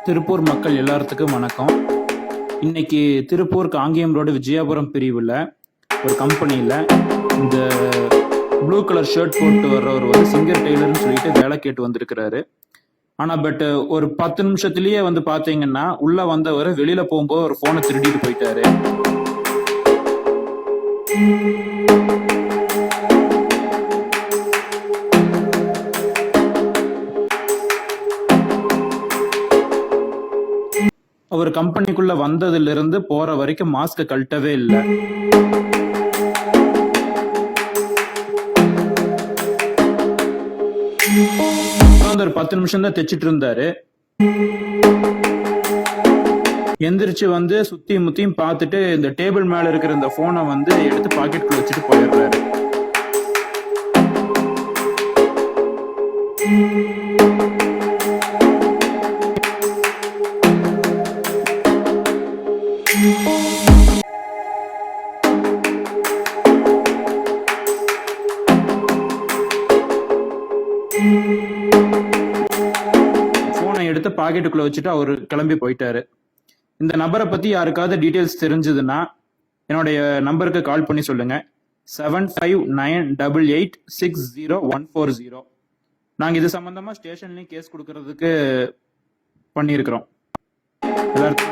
திருப்பூர் மக்கள் எல்லாத்துக்கும் வணக்கம். இன்னைக்கு திருப்பூர் காங்கேயம் ரோடு விஜயாபுரம் பிரிவில் ஒரு கம்பெனியில் இந்த ப்ளூ கலர் ஷர்ட் போட்டு வர்றவர் வந்து சிங்கர் டெய்லர்னு சொல்லிட்டு வேலை கேட்டு வந்திருக்கிறாரு. ஆனால் ஒரு 10 நிமிஷத்துலேயே வந்து பார்த்தீங்கன்னா உள்ளே வந்தவர் வெளியில் போகும்போது ஒரு ஃபோனை திருடிட்டு போயிட்டாரு. அவர் கம்பெனிக்குள்ள வந்ததுல இருந்து போற வரைக்கும் மாஸ்க் கழட்டவே இல்லை. ஒரு 10 நிமிஷம் தான் தைச்சிட்டு இருந்தாரு. எந்திரிச்சு வந்து சுத்தி முத்தியும் பார்த்துட்டு இந்த டேபிள் மேல இருக்கிற இந்த போனை வந்து எடுத்து பாக்கெட்டுக்குள்ள வச்சுட்டு போயிடுறாரு. போனை எடுத்து பாக்கெட்டுக்குள்ள வச்சுட்டு அவரு கிளம்பி போயிட்டாரு. இந்த நபரை பத்தி யாருக்காவது டீடைல்ஸ் தெரிஞ்சதுன்னா என்னுடைய நம்பருக்கு கால் பண்ணி சொல்லுங்க. 7598860140. நாங்க இது சம்பந்தமா ஸ்டேஷன்லயும் கேஸ் கொடுக்கறதுக்கு பண்ணியிருக்கிறோம். எல்லாருக்கும்